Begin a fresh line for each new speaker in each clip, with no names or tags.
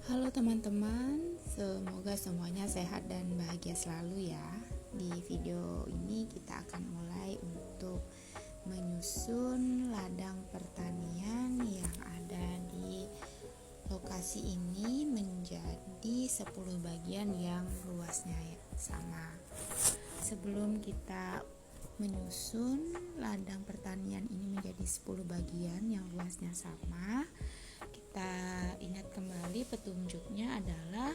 Halo teman-teman, semoga semuanya sehat dan bahagia selalu ya. Di video ini kita akan mulai untuk menyusun ladang pertanian yang ada di lokasi ini menjadi 10 bagian yang luasnya sama. Sebelum kita menyusun ladang pertanian ini menjadi 10 bagian yang luasnya sama, kita ingat kembali petunjuknya adalah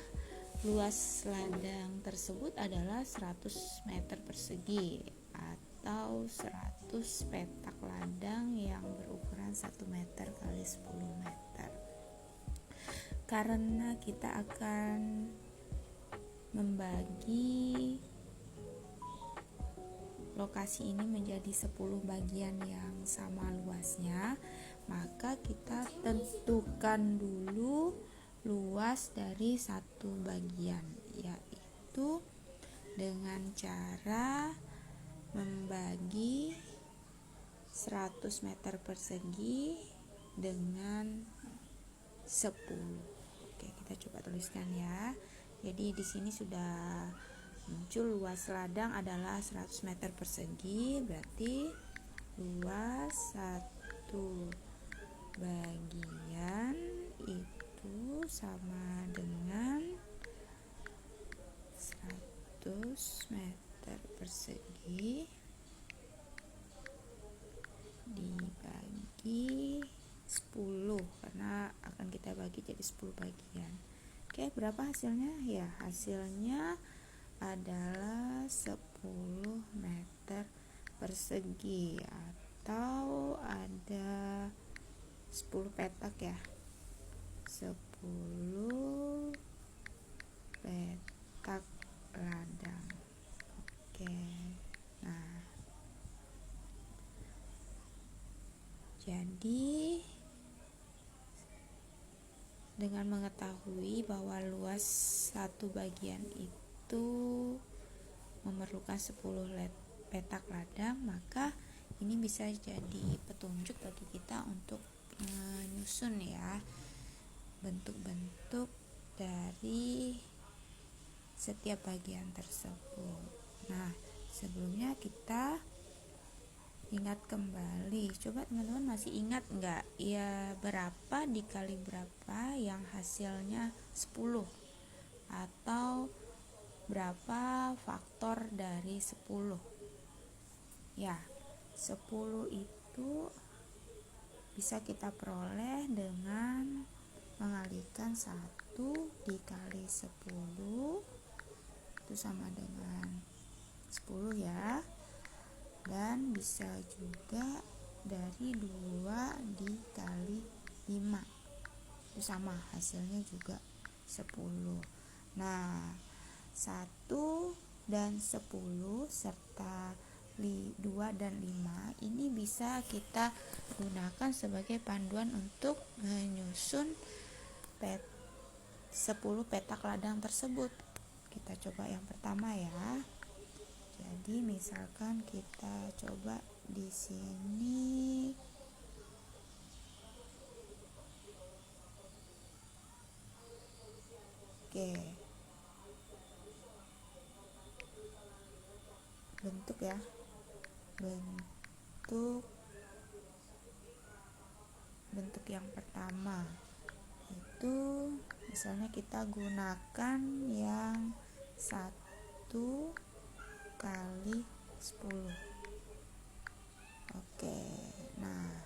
luas ladang tersebut adalah 100 meter persegi atau 100 petak ladang yang berukuran 1 meter kali 10 meter. Karena kita akan membagi lokasi ini menjadi 10 bagian yang sama luasnya, maka kita tentukan dulu luas dari satu bagian, yaitu dengan cara membagi 100 meter persegi dengan 10. Oke, kita coba tuliskan ya. Jadi di sini sudah muncul luas ladang adalah 100 meter persegi, berarti luas satu bagian itu sama dengan 100 meter persegi dibagi 10, karena akan kita bagi jadi 10 bagian. Oke, berapa hasilnya? Ya, hasilnya adalah 10 meter persegi atau ada 10 petak ya, 10 petak ladang. Oke, nah jadi dengan mengetahui bahwa luas satu bagian itu memerlukan 10 petak ladang, maka ini bisa jadi petunjuk bagi kita untuk menyusun ya bentuk-bentuk dari setiap bagian tersebut. Nah, sebelumnya kita ingat kembali, coba teman-teman masih ingat enggak ya berapa dikali berapa yang hasilnya 10, atau berapa faktor dari 10? Ya, 10 itu bisa kita peroleh dengan mengalihkan 1 dikali 10 itu sama dengan 10 ya. Dan bisa juga dari 2 dikali 5 itu sama, hasilnya juga 10. Nah, 1 dan 10 serta 2 dan 5 ini bisa kita gunakan sebagai panduan untuk menyusun 10 petak ladang tersebut. Kita coba yang pertama ya. Jadi misalkan kita coba di sini bentuk ya, bentuk yang pertama itu misalnya kita gunakan yang 1 kali 10. Oke, nah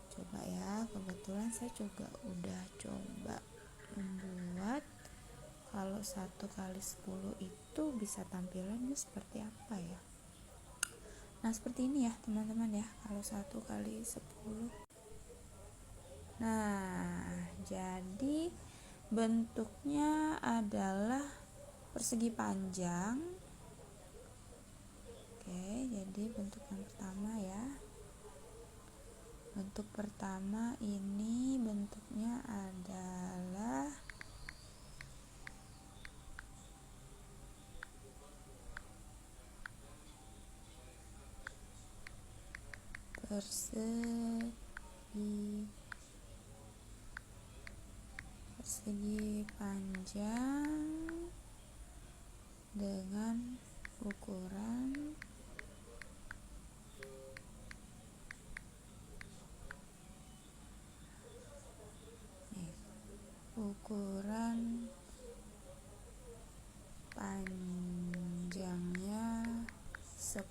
coba ya, kebetulan saya juga udah coba membuat kalau 1 kali 10 itu bisa tampilannya seperti apa ya. Nah, seperti ini ya teman-teman ya, kalau 1 kali 10. Nah, jadi bentuknya adalah persegi panjang. Oke, jadi bentuk yang pertama ya. Bentuk pertama ini bentuknya adalah persegi persegi panjang dengan ukuran panjangnya 10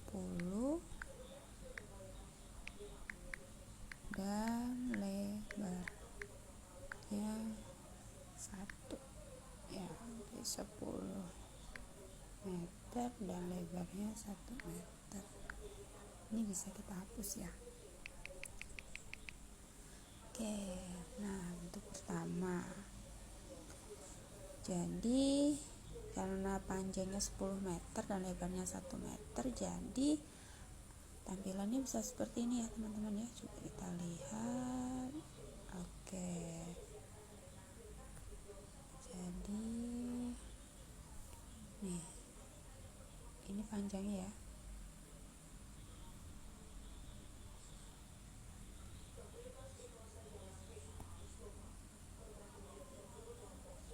dan lebarnya 1 ya, 10 meter dan lebarnya 1 meter. Ini bisa kita hapus ya. Oke, nah untuk pertama, jadi karena panjangnya 10 meter dan lebarnya 1 meter, jadi tampilannya bisa seperti ini ya teman-teman ya. Coba kita lihat. Oke, jadi nih, ini panjangnya ya.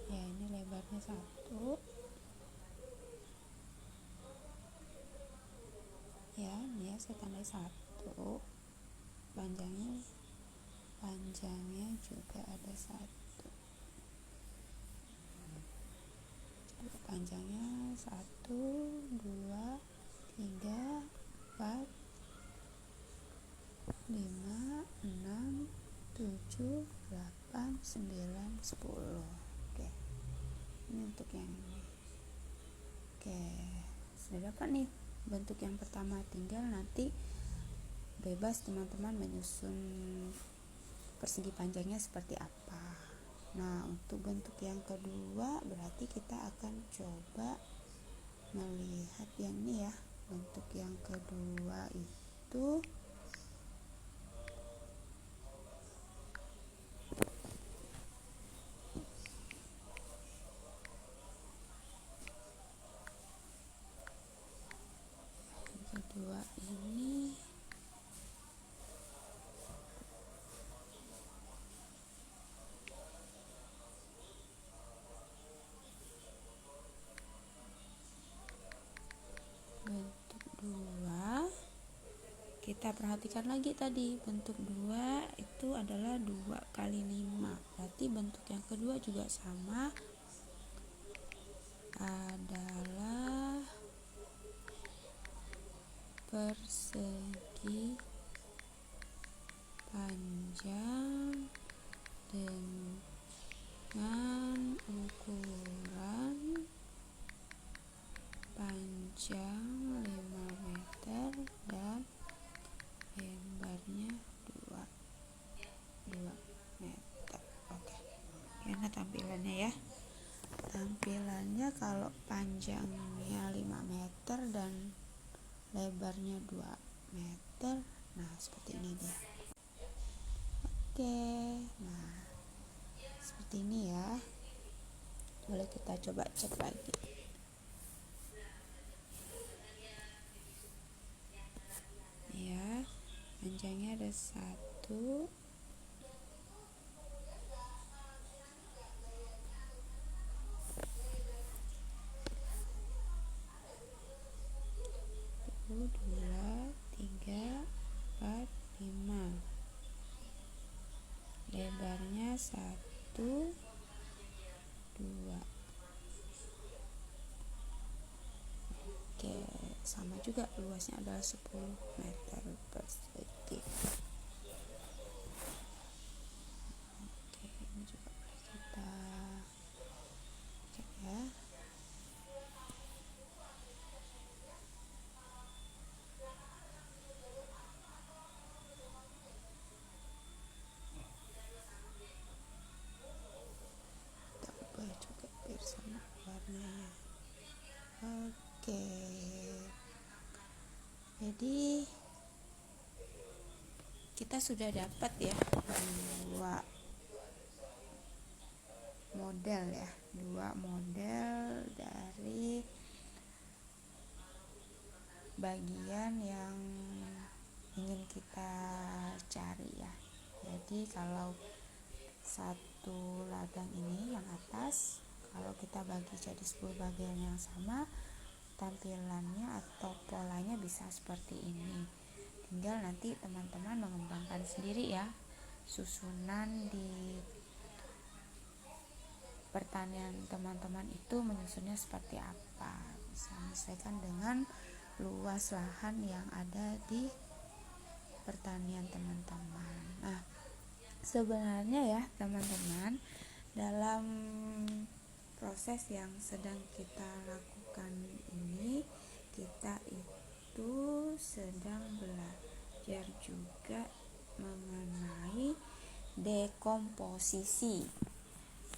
Ya, ini lebarnya 1 ya, ini ya saya tandai 1. Panjangnya juga ada 1. Coba panjangnya 1, 2, 3, 4, 5, 6, 7, 8, 9, 10. Oke, ini untuk yang ini. Oke, sudah dapat nih bentuk yang pertama. Tinggal nanti bebas teman-teman menyusun persegi panjangnya seperti apa. Nah, untuk bentuk yang kedua berarti kita akan coba melihat yang ini ya. Bentuk yang kedua itu ini bentuk 2. Kita perhatikan lagi tadi bentuk 2 itu adalah 2 kali 5. Berarti bentuk yang kedua juga sama, adalah persegi panjang dengan ukuran panjang 5 meter dan lebarnya 2 meter. Oke. Ini tampilannya ya. Tampilannya kalau panjangnya 5 meter dan lebarnya 2 meter, nah seperti ini dia. Oke, nah seperti ini ya. Boleh kita coba cek lagi ya. Panjangnya ada 1, 2, 3, 4, 5. Lebarnya 1, 2. Oke, sama juga, luasnya adalah 10 meter persegi. Oke, ini juga boleh kita cek ya. Kita ubah juga biar sama warnanya. Oke, jadi kita sudah dapat ya 2 model ya, 2 model dari bagian yang ingin kita cari ya. Jadi kalau satu ladang ini yang luas. Kalau kita bagi jadi 10 bagian yang sama, tampilannya atau polanya bisa seperti ini. Tinggal nanti teman-teman mengembangkan sendiri ya, susunan di pertanian teman-teman itu menyusunnya seperti apa. Bisa menyesuaikan dengan luas lahan yang ada di pertanian teman-teman. Nah, sebenarnya ya teman-teman, dalam proses yang sedang kita lakukan ini, kita itu sedang belajar juga mengenai dekomposisi.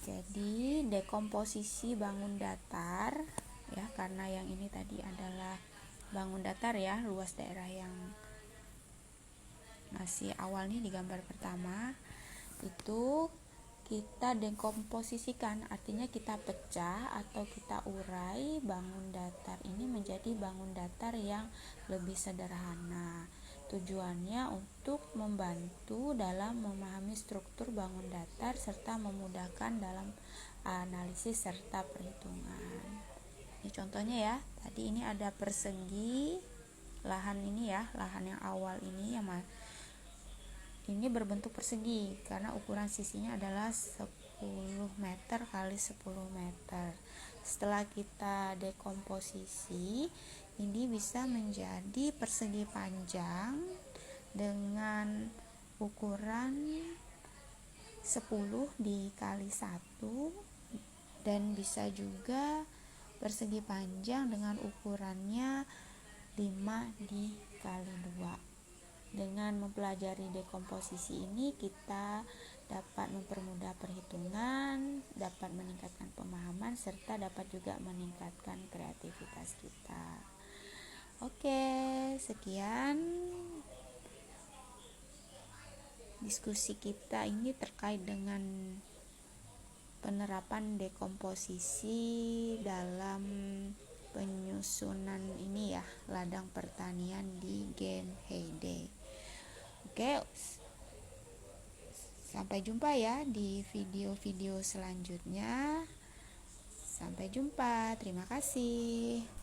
Jadi dekomposisi bangun datar ya, karena yang ini tadi adalah bangun datar ya, luas daerah yang masih awal nih di gambar pertama, itu kita dekomposisikan, artinya kita pecah atau kita urai bangun datar ini menjadi bangun datar yang lebih sederhana. Tujuannya untuk membantu dalam memahami struktur bangun datar serta memudahkan dalam analisis serta perhitungan. Ini contohnya ya, tadi ini ada persegi lahan ini ya, lahan yang awal ini yang ini berbentuk persegi karena ukuran sisinya adalah 10 meter kali 10 meter. Setelah kita dekomposisi, ini bisa menjadi persegi panjang dengan ukuran 10 dikali 1, dan bisa juga persegi panjang dengan ukurannya 5 dikali 2. Dengan mempelajari dekomposisi ini, kita dapat mempermudah perhitungan, dapat meningkatkan pemahaman, serta dapat juga meningkatkan kreativitas kita. Oke, sekian diskusi kita ini terkait dengan penerapan dekomposisi dalam penyusunan ini ya, ladang pertanian di game Heyday. Oke, sampai jumpa ya di video-video selanjutnya. Sampai jumpa, terima kasih.